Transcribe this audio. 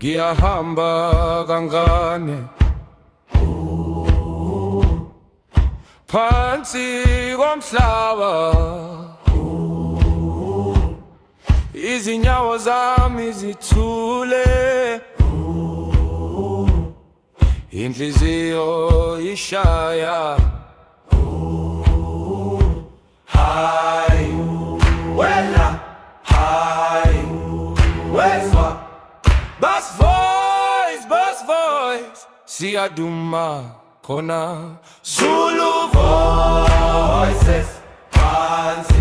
ngiyahamba kancane phansi komhlaba, izinyawo zami zithule, inhliziyo ishaya. Hayi wena, hayi wezwa, Bass Voice siyaduma khona. Zulu Voices phansi